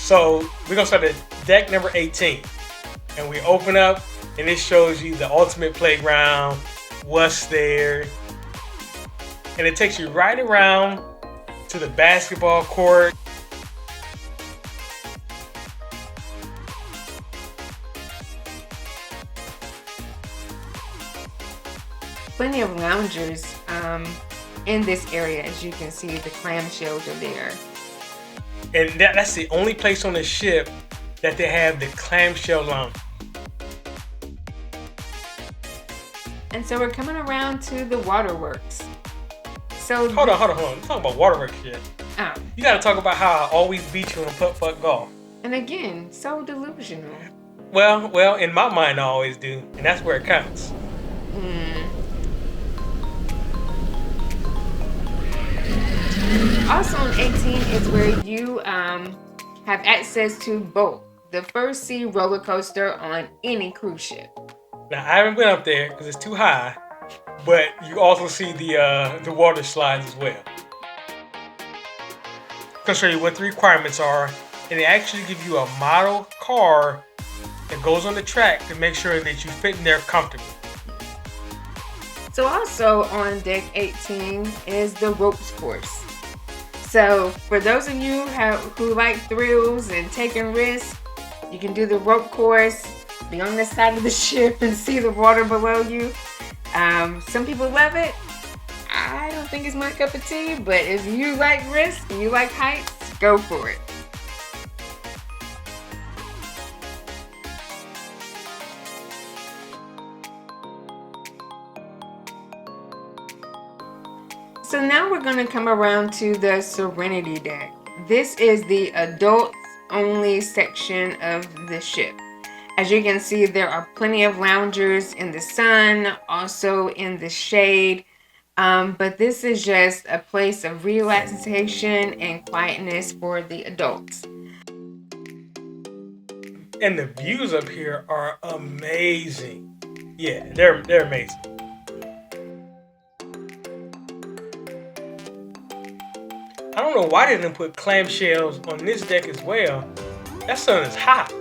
So we're gonna start at deck number 18, and we open up, and it shows you the ultimate playground, what's there, and it takes you right around to the basketball court. Plenty of loungers in this area. As you can see, the clamshells are there. And that's the only place on the ship that they have the clamshell lounge. And so we're coming around to the waterworks. So Hold on. Let's talk about waterworks shit. Oh. You gotta talk about how I always beat you on putt-putt golf. And again, so delusional. Well, in my mind I always do, and that's where it counts. Also on 18 is where you have access to both the first sea roller coaster on any cruise ship. Now I haven't been up there because it's too high, but you also see the water slides as well. I'm gonna show you what the requirements are, and they actually give you a model car that goes on the track to make sure that you fit in there comfortably. So also on deck 18 is the ropes course. So for those of you who like thrills and taking risks, you can do the rope course, be on the side of the ship and see the water below you. Some people love it. I don't think it's my cup of tea, but if you like risk and you like heights, go for it. So now we're going to come around to the Serenity deck. This is the adults only section of the ship. As you can see, there are plenty of loungers in the sun, also in the shade. But this is just a place of relaxation and quietness for the adults. And the views up here are amazing. Yeah, they're amazing. I don't know why they didn't put clamshells on this deck as well. That sun is hot.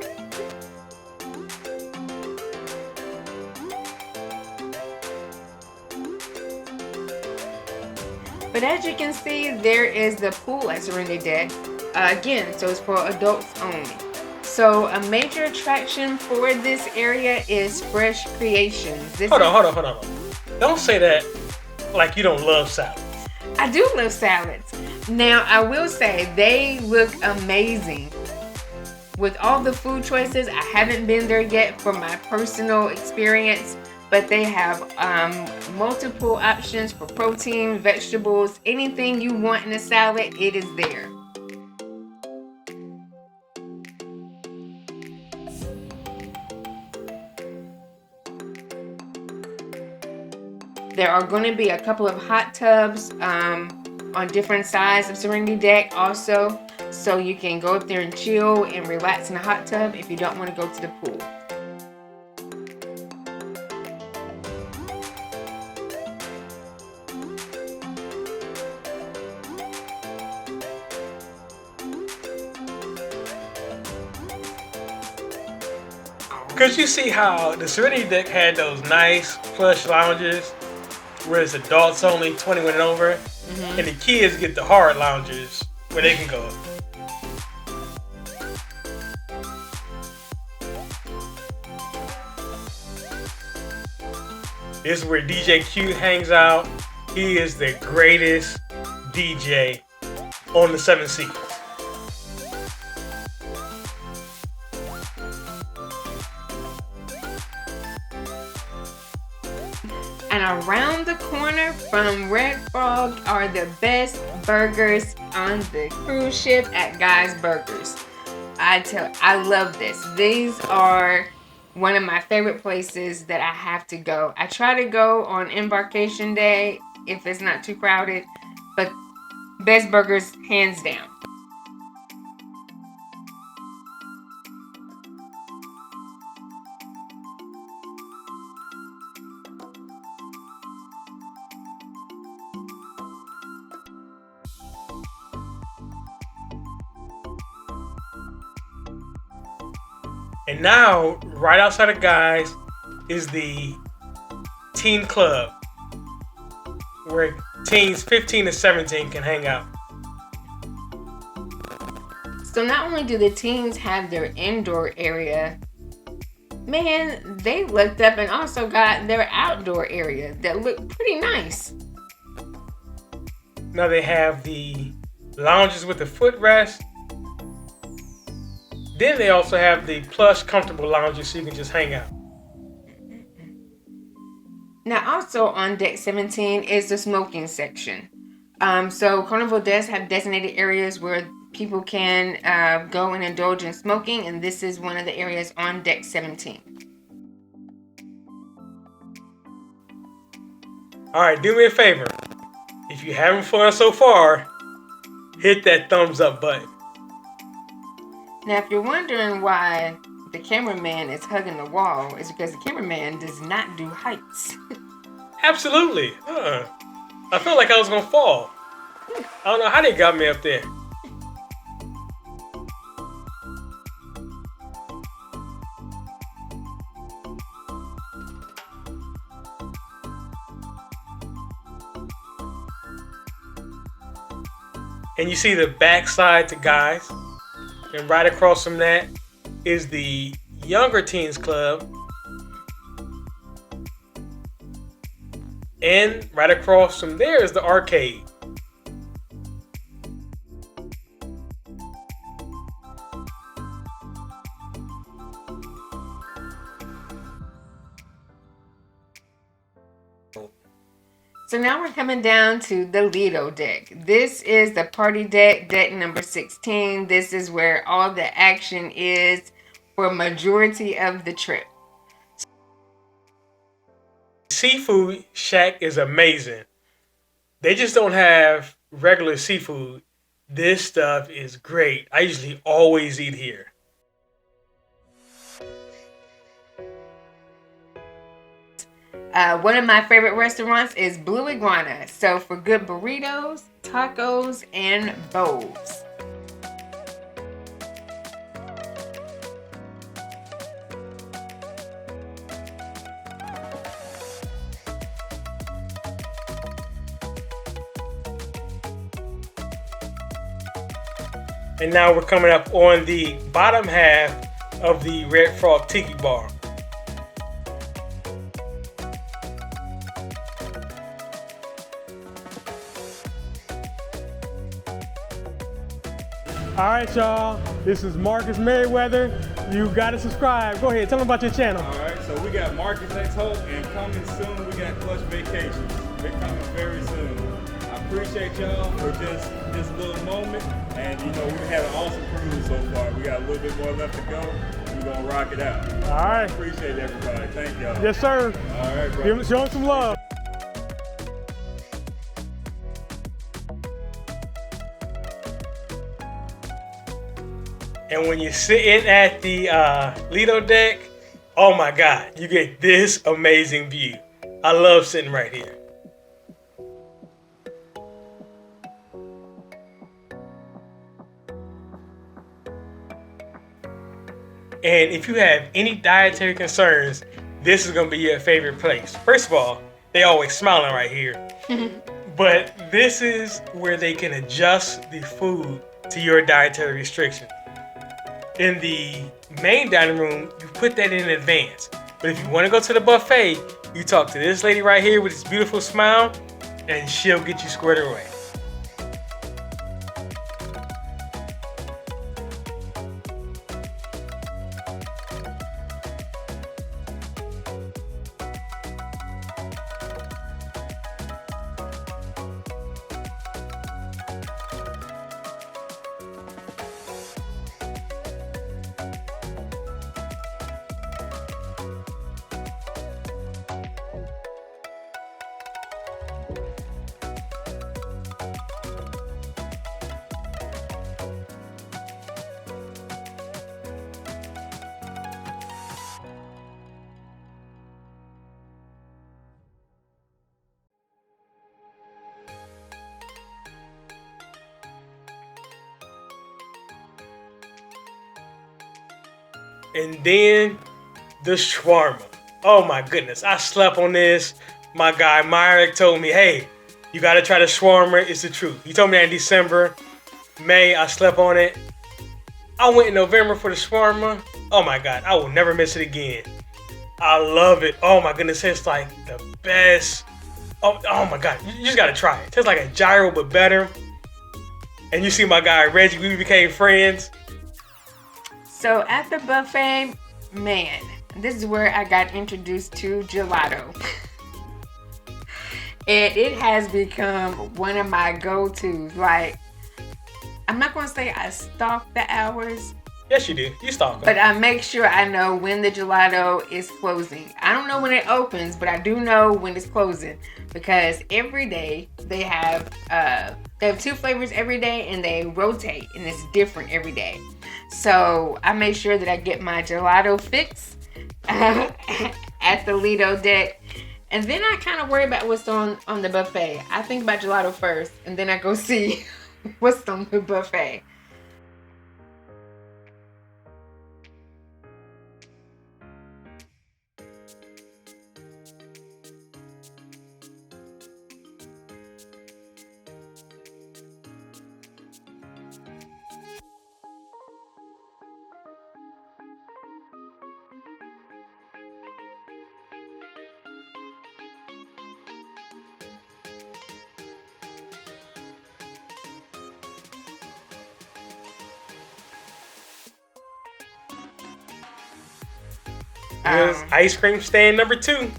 But as you can see, there is the pool at Serenity Deck. Again, so it's for adults only. So a major attraction for this area is Fresh Creations. Hold on. Don't say that like you don't love salads. I do love salads. Now, I will say they look amazing. With all the food choices, I haven't been there yet for my personal experience, but they have multiple options for protein, vegetables, anything you want in a salad, it is there. There are going to be a couple of hot tubs on different sides of Serenity Deck also, so you can go up there and chill and relax in a hot tub if you don't want to go to the pool. Because you see how the Serenity Deck had those nice plush lounges where it's adults only, 21 and over, and the kids get the hard lounges where they can go. This is where DJ Q hangs out. He is the greatest DJ on the 7 Seas. And around the corner from Red Frog are the best burgers on the cruise ship at Guy's Burgers. I love this. These are one of my favorite places that I have to go. I try to go on embarkation day if it's not too crowded, but best burgers hands down. And now, right outside of guys, is the teen club, where teens 15 to 17 can hang out. So not only do the teens have their indoor area, man, they looked up and also got their outdoor area that looked pretty nice. Now they have the lounges with the footrest. Then they also have the plush, comfortable lounges so you can just hang out. Now also on deck 17 is the smoking section. So Carnival does have designated areas where people can go and indulge in smoking, and this is one of the areas on deck 17. Alright, do me a favor. If you're having fun so far, hit that thumbs up button. Now if you're wondering why the cameraman is hugging the wall, it's because the cameraman does not do heights. Absolutely. I felt like I was gonna fall. I don't know how they got me up there. And you see the backside to guys. And right across from that is the Younger Teens Club. And right across from there is the arcade. So now we're coming down to the Lido deck. This is the party deck, deck number 16. This is where all the action is for majority of the trip. Seafood shack is amazing. They just don't have regular seafood. This stuff is great. I usually always eat here. One of my favorite restaurants is Blue Iguana. So for good burritos, tacos, and bowls. And now we're coming up on the bottom half of the Red Frog Tiki Bar. All right, y'all. This is Marcus Merriweather. You gotta subscribe. Go ahead, tell them about your channel. All right, so we got Marcus X Hope, and coming soon, we got Clutch Vacations. They're coming very soon. I appreciate y'all for just this little moment, and you know, we've had an awesome cruise so far. We got a little bit more left to go. We're gonna rock it out. All right. Appreciate everybody. Thank y'all. Yes, sir. All right, bro. Show them some love. And when you're sitting at the Lido deck, oh my God, you get this amazing view. I love sitting right here. And if you have any dietary concerns, this is gonna be your favorite place. First of all, they always smiling right here. But this is where they can adjust the food to your dietary restriction. In the main dining room, you put that in advance. But if you want to go to the buffet, you talk to this lady right here with this beautiful smile, and she'll get you squared away. And then the shawarma. Oh my goodness, I slept on this. My guy Myrick told me, hey, you gotta try the shawarma, it's the truth. He told me that in December. May, I slept on it. I went in November for the shawarma. Oh my God, I will never miss it again. I love it. Oh my goodness, it's like the best. Oh my God, you just gotta try it. It tastes like a gyro, but better. And you see my guy Reggie, we became friends. So at the buffet, man, this is where I got introduced to gelato. And it has become one of my go-tos. Like, I'm not gonna say I stalk the hours. Yes, you do. You stalk them. But I make sure I know when the gelato is closing. I don't know when it opens, but I do know when it's closing. Because every day they have 2 flavors every day and they rotate and it's different every day. So I make sure that I get my gelato fix at the Lido deck. And then I kind of worry about what's on the buffet. I think about gelato first and then I go see what's on the buffet. Here's ice cream stand number 2.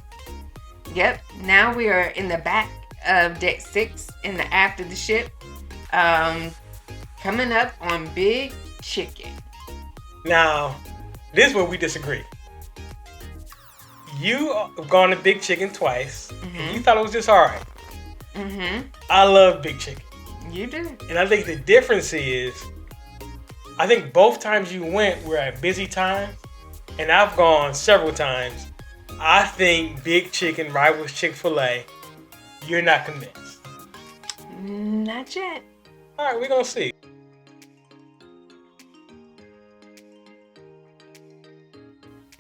Yep. Now we are in the back of deck 6 in the after the ship. Coming up on Big Chicken. Now, this is where we disagree. You have gone to Big Chicken twice. And you thought it was just alright. I love Big Chicken. You do. And I think the difference is, I think both times you went were at busy times. And I've gone several times. I think Big Chicken rivals Chick-fil-A. You're not convinced. Not yet. All right, we're going to see.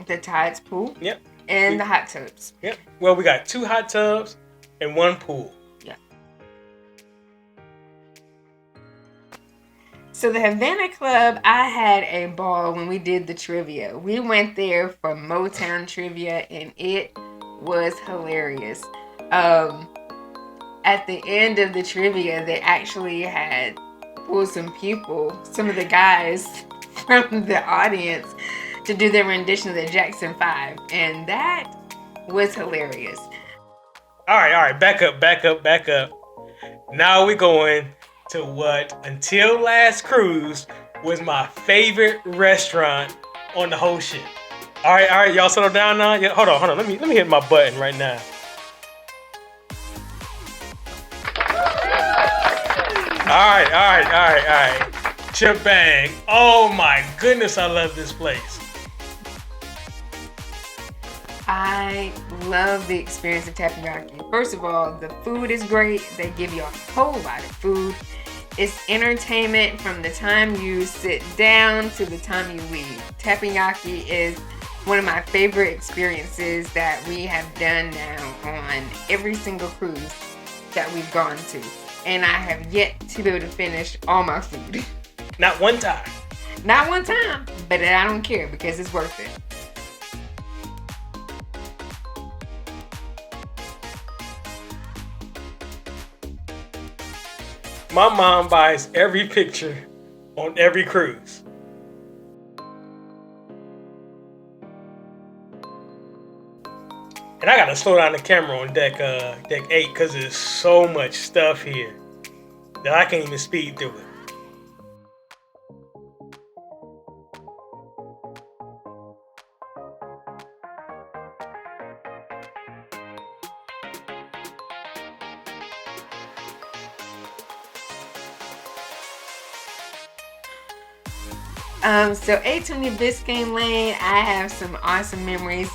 The Tides pool. Yep. And the hot tubs. Yep. Well, we got 2 hot tubs and 1 pool. Yeah. So the Havana Club, I had a ball when we did the trivia. We went there for Motown trivia and it was hilarious. At the end of the trivia, they actually had pulled some of the guys from the audience to do their rendition of the Jackson 5. And that was hilarious. All right. Back up. Now we're going to what, until last cruise, was my favorite restaurant on the whole ship. All right, y'all settle down now. Yeah, hold on. Let me hit my button right now. All right. Chip Bang. Oh my goodness, I love this place. I love the experience of teppanyaki. First of all, the food is great. They give you a whole lot of food. It's entertainment from the time you sit down to the time you leave. Teppanyaki is one of my favorite experiences that we have done now on every single cruise that we've gone to. And I have yet to be able to finish all my food. Not one time. Not one time, but I don't care because it's worth it. My mom buys every picture on every cruise. And I gotta slow down the camera on deck 8 because there's so much stuff here that I can't even speed through it. So A-Tony Biscayne Lane, I have some awesome memories.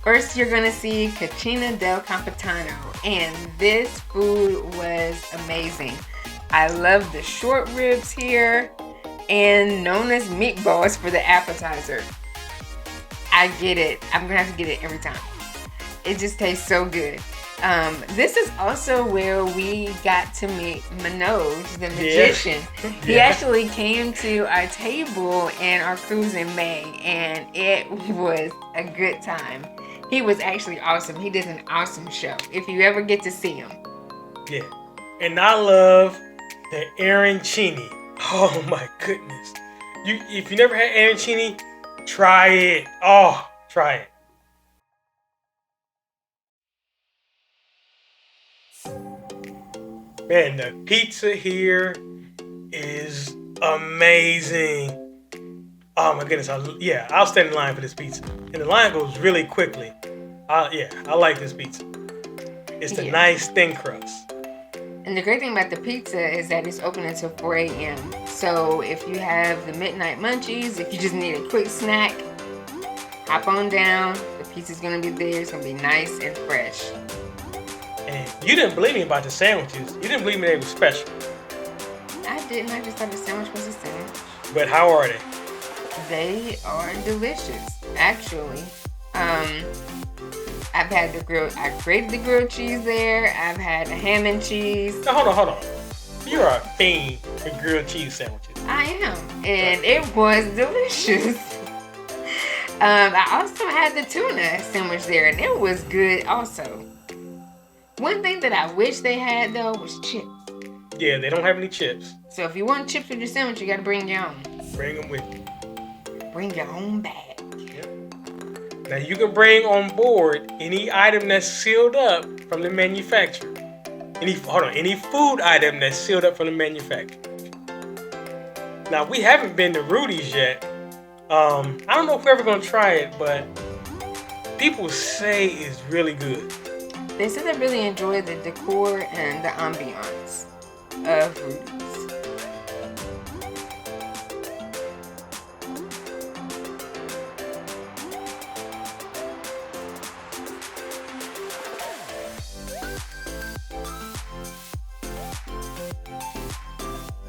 First, you're gonna see Cucina del Campitano, and this food was amazing. I love the short ribs here, and known as meatballs for the appetizer. I get it. I'm gonna have to get it every time. It just tastes so good. This is also where we got to meet Manoj, the magician. He actually came to our table in our cruise in May, and it was a good time. He was actually awesome. He did an awesome show. If you ever get to see him. Yeah. And I love the arancini. Oh my goodness. If you never had arancini, try it. Oh, try it. Man, the pizza here is amazing. Oh my goodness. I'll stand in line for this pizza. And the line goes really quickly. I like this pizza. It's the nice thin crust. And the great thing about the pizza is that it's open until 4 a.m. So if you have the midnight munchies, if you just need a quick snack, hop on down. The pizza's going to be there. It's going to be nice and fresh. And you didn't believe me about the sandwiches. You didn't believe me they were special. I didn't. I just thought the sandwich was a sandwich. But how are they? They are delicious, actually. I've had I created the grilled cheese there. I've had the ham and cheese. Now, hold on. You're a fiend for grilled cheese sandwiches. I am. And it was delicious. I also had the tuna sandwich there, and it was good also. One thing that I wish they had, though, was chips. Yeah, they don't have any chips. So if you want chips with your sandwich, you got to bring your own. Bring them with you. Bring your own bag. Now you can bring on board any item that's sealed up from the manufacturer. Any food item that's sealed up from the manufacturer. Now we haven't been to Rudy's yet. I don't know if we're ever gonna try it, but people say it's really good. They said they really enjoy the decor and the ambiance of Rudy's.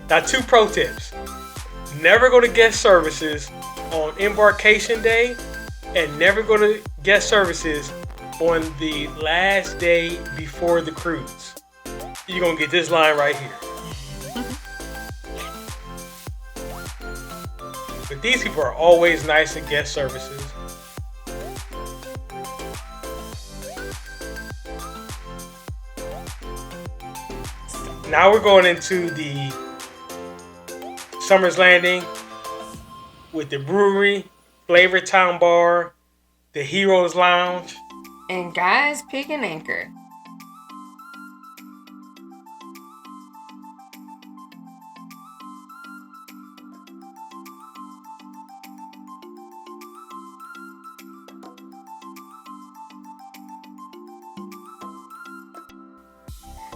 Now, 2 pro tips. Never go to guest services on embarkation day, and never go to guest services on the last day before the cruise. You're going to get this line right here. But these people are always nice at guest services. Now we're going into the Summer's Landing with the brewery, Flavor Town Bar, the Heroes Lounge, and Guys Pig and Anchor.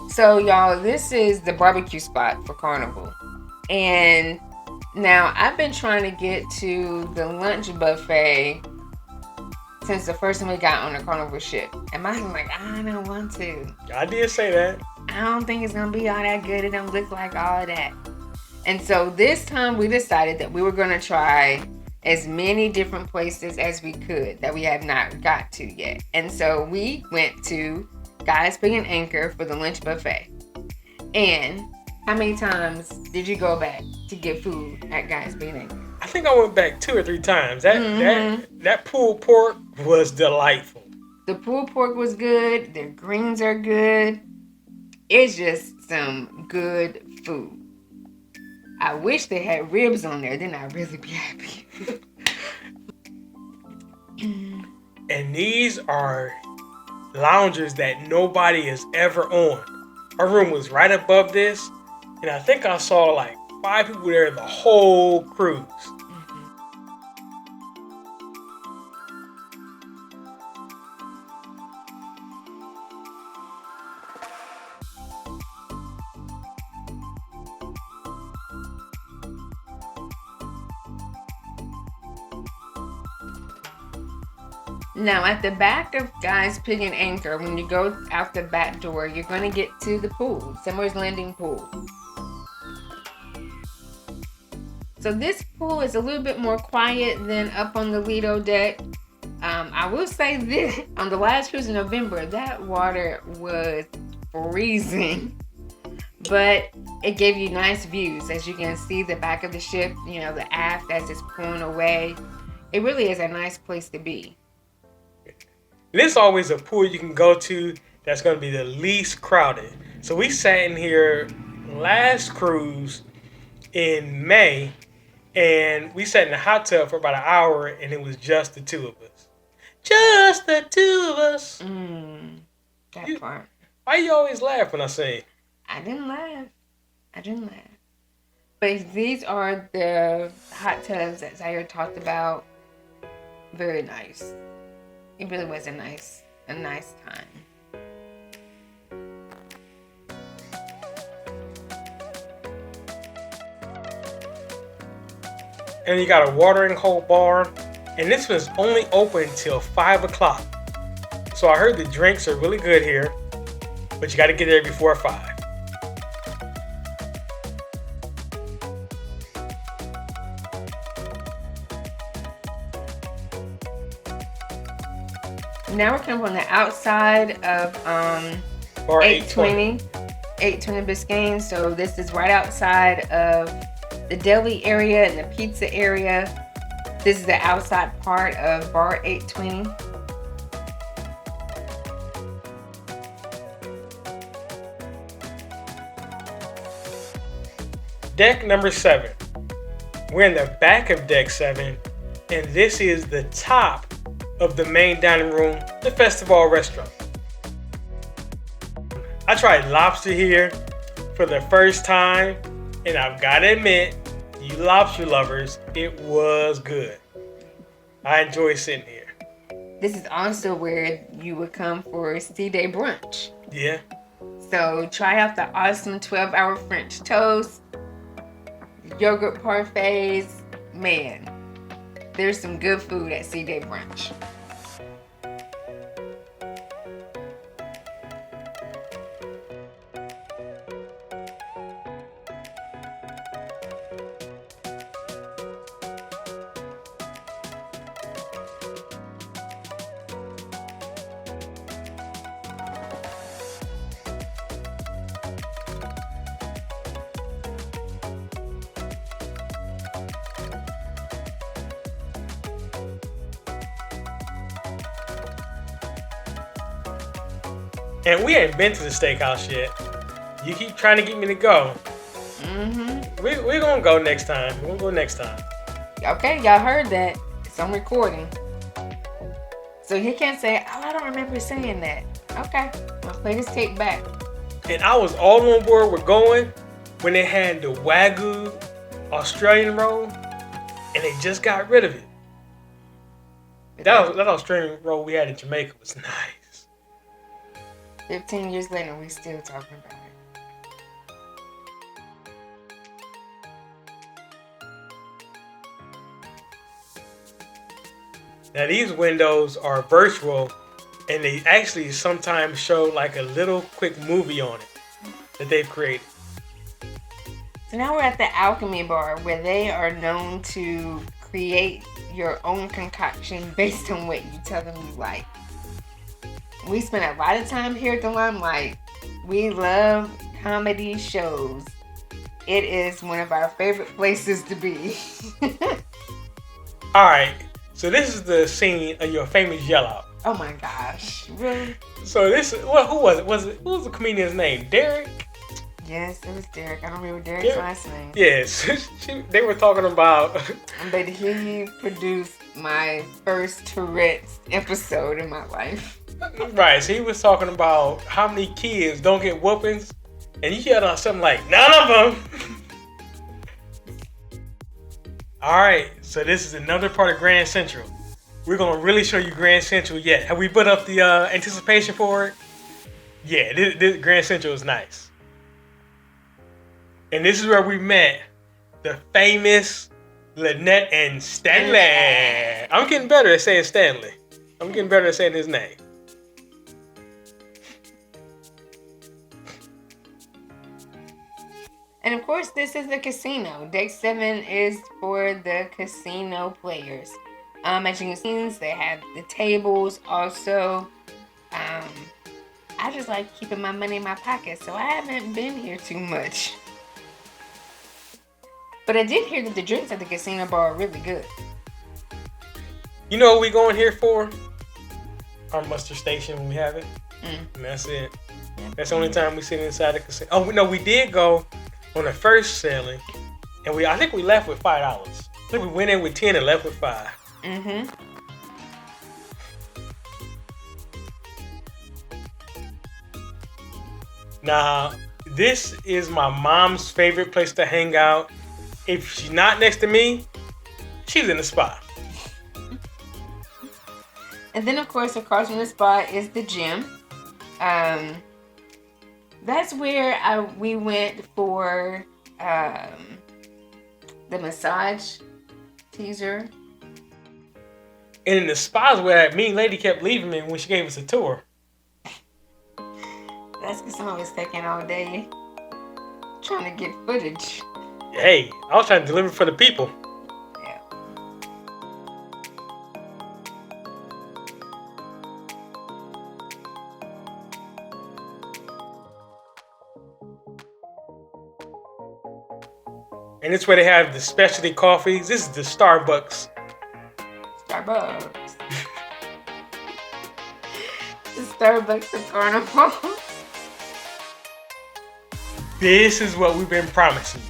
So y'all, this is the barbecue spot for Carnival. And now I've been trying to get to the lunch buffet since the first time we got on the Carnival ship. And I'm like, I don't want to. I did say that. I don't think it's going to be all that good. It don't look like all of that. And so this time we decided that we were going to try as many different places as we could that we have not got to yet. And so we went to Guys Pig and Anchor for the lunch buffet. And how many times did you go back to get food at Guys Pig and Anchor? I think I went back 2 or 3 times. That pulled pork was delightful. The pulled pork was good. The greens are good. It's just some good food. I wish they had ribs on there. Then I'd really be happy. And these are loungers that nobody is ever on. Our room was right above this. And I think I saw like 5 people there the whole cruise. Now, at the back of Guys Pig and Anchor, when you go out the back door, you're going to get to the pool, Summer's Landing pool. So this pool is a little bit more quiet than up on the Lido deck. I will say this, on the last cruise in November, that water was freezing. But it gave you nice views. As you can see the back of the ship, the aft as it's pulling away. It really is a nice place to be. There's always a pool you can go to that's going to be the least crowded. So we sat in here last cruise in May, and we sat in the hot tub for about an hour, and it was just the two of us. Just the two of us. That part. Why you always laugh when I say? I didn't laugh. But these are the hot tubs that Zaire talked about. Very nice. It really was a nice time. And you got a watering hole bar, and this was only open till 5 o'clock. So I heard the drinks are really good here, but you got to get there before 5. Now we're coming on the outside of Bar 820 Biscayne. So this is right outside of the deli area and the pizza area. This is the outside part of Bar 820. Deck number 7. We're in the back of deck 7, and this is the top of the main dining room, the Festival restaurant. I tried lobster here for the first time, and I've got to admit, you lobster lovers, it was good. I enjoy sitting here. This is also where you would come for C-Day brunch. Yeah. So try out the awesome 12-hour French toast, yogurt parfaits. Man, there's some good food at C-Day brunch. And we ain't been to the steakhouse yet. You keep trying to get me to go. We're going to go next time. We're going to go next time. Okay, y'all heard that. It's on recording. So he can't say, oh, I don't remember saying that. Okay, I'll play this tape back. And I was all on board with going when they had the Wagyu Australian roll, and they just got rid of it. That Australian roll we had in Jamaica was nice. 15 years later, we still talking about it. Now these windows are virtual, and they actually sometimes show like a little quick movie on it that they've created. So now we're at the Alchemy Bar, where they are known to create your own concoction based on what you tell them you like. We spend a lot of time here at the Limelight. We love comedy shows. It is one of our favorite places to be. All right, so this is the scene of your famous yell out. Oh my gosh, really? So this, well, who was it? Who was the comedian's name? Derek? Yes, it was Derek. I don't remember Derek's last name. Yes, they were talking about. But he produced my first Tourette's episode in my life. Right, so he was talking about how many kids don't get whoopings, and he yelled out something like, none of them. All right, so this is another part of Grand Central. We're going to really show you Grand Central yet. Have we put up the anticipation for it? Yeah, this Grand Central is nice. And this is where we met the famous Lynette and Stanley. I'm getting better at saying Stanley. I'm getting better at saying his name. And of course, this is the casino. Deck 7 is for the casino players. As you can see, they have the tables also. I just like keeping my money in my pocket, so I haven't been here too much. But I did hear that the drinks at the casino bar are really good. You know what we going here for? Our muster station when we have it. And that's it. That's the only time we sit inside the casino. Oh, no, we did go on the first sailing, and I think we left with $5. I think we went in with 10 and left with 5. Mm-hmm. Now, this is my mom's favorite place to hang out. If she's not next to me, she's in the spa. And then, of course, across from the spa is the gym. That's where we went for the massage teaser. And in the spas where that mean lady kept leaving me when she gave us a tour. That's because someone was taking all day trying to get footage. Hey, I was trying to deliver for the people. Yeah. And it's where they have the specialty coffees. This is the Starbucks. Starbucks. The Starbucks of Carnival. This is what we've been promising you.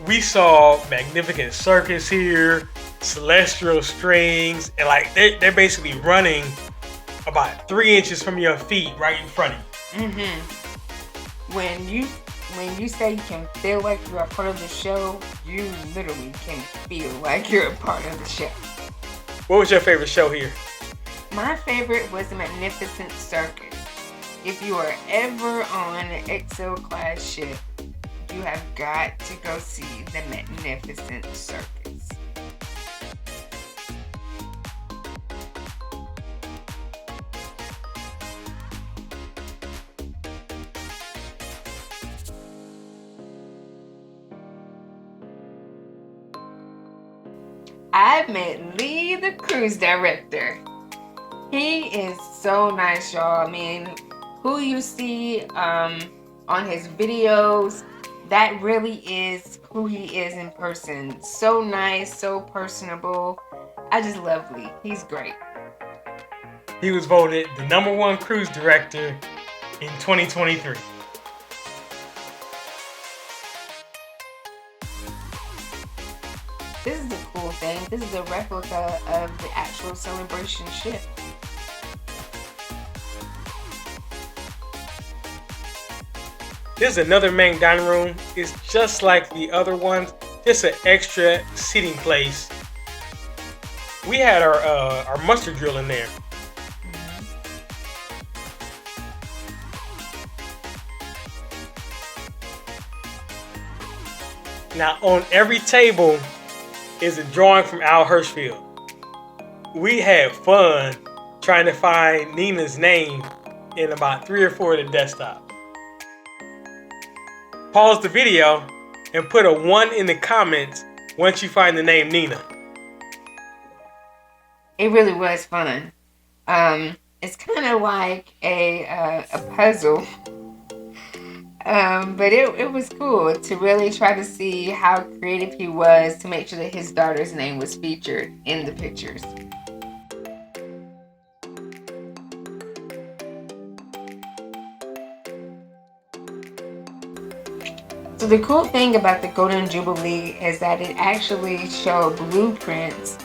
We saw Magnificent Circus here, Celestial Strings, and like they're basically running about 3 inches from your feet right in front of you. Mm-hmm. When you say you can feel like you're a part of the show, you literally can feel like you're a part of the show. What was your favorite show here? My favorite was the Magnificent Circus. If you are ever on an XO class ship, you have got to go see the Magnificent Circus. I met Lee, the cruise director. He is so nice, y'all. I mean, who you see on his videos, that really is who he is in person. So nice, so personable. I just love Lee. He's great. He was voted the #1 cruise director in 2023. This is the cool thing. This is a replica of the actual Celebration ship. This is another main dining room. It's just like the other ones, just an extra seating place. We had our mustard grill in there. Now on every table is a drawing from Al Hirschfield. We had fun trying to find Nina's name in about 3 or 4 of the desktop. Pause the video and put a 1 in the comments once you find the name Nina. It really was fun. It's kind of like a puzzle. But it was cool to really try to see how creative he was to make sure that his daughter's name was featured in the pictures. So the cool thing about the Golden Jubilee is that it actually showed blueprints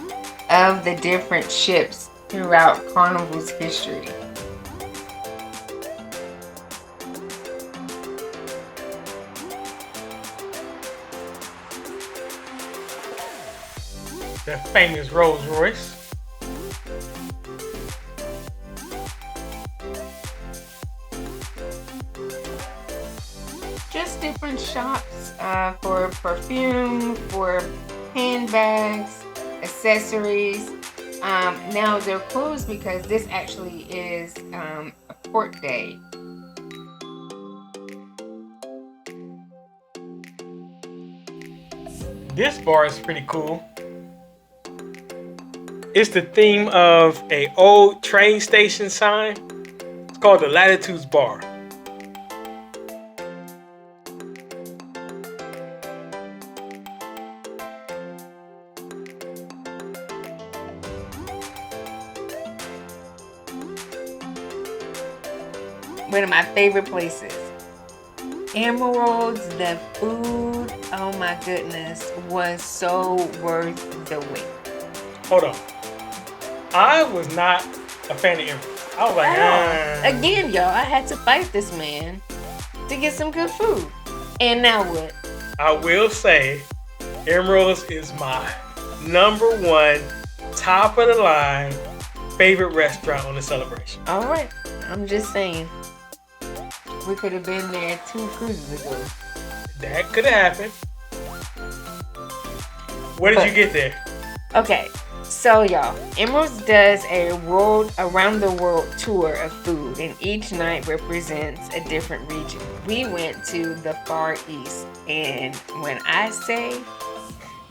of the different ships throughout Carnival's history. The famous Rolls Royce. Just different shops for perfume, for handbags, accessories. Now they're closed because this actually is a port day. This bar is pretty cool. It's the theme of a old train station sign. It's called the Latitudes Bar. One of my favorite places. Emeralds, the food, oh my goodness, was so worth the wait. Hold on. I was not a fan of Emerald. I was like, Again, y'all, I had to fight this man to get some good food. And now what? I will say, Emerald's is my number one, top of the line, favorite restaurant on the Celebration. All right, I'm just saying. We could have been there 2 cruises ago. That could have happened. Where did you get there? Okay, so y'all, Emeralds does a around the world tour of food, and each night represents a different region. We went to the Far East, and when I say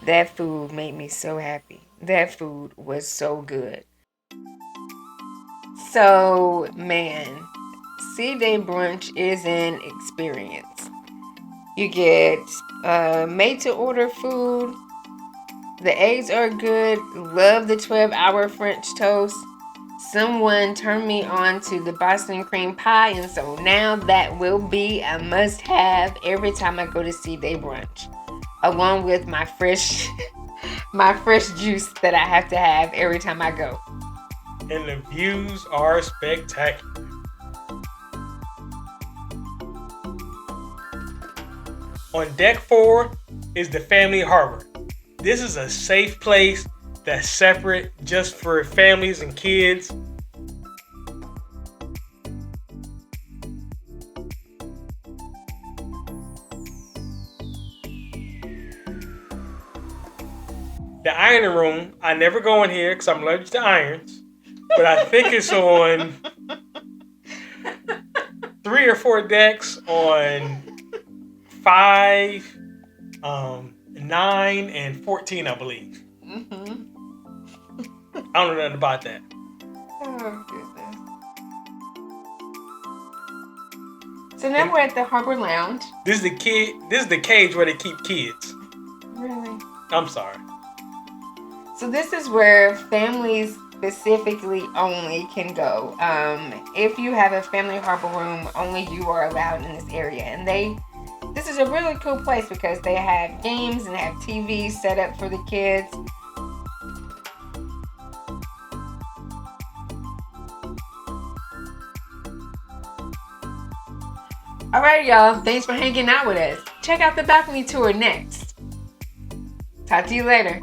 that food made me so happy, that food was so good. So, man, Sea Day Brunch is an experience. You get made to order food. The eggs are good. Love the 12-hour French toast. Someone turned me on to the Boston cream pie, and so now that will be a must-have every time I go to Sea Day Brunch, along with my fresh juice that I have to have every time I go. And the views are spectacular. On deck 4 is the family harbor. This is a safe place that's separate just for families and kids. The ironing room, I never go in here because I'm allergic to irons, but I think it's on 3 or 4 decks on 5, 9, and 14, I believe. Mm-hmm. I don't know nothing about that. Oh, goodness. So now we're at the Harbor Lounge. This is the cage where they keep kids. Really? I'm sorry. So this is where families specifically only can go. If you have a family harbor room, only you are allowed in this area. And this is a really cool place because they have games and have TVs set up for the kids. Alright, y'all. Thanks for hanging out with us. Check out the balcony tour next. Talk to you later.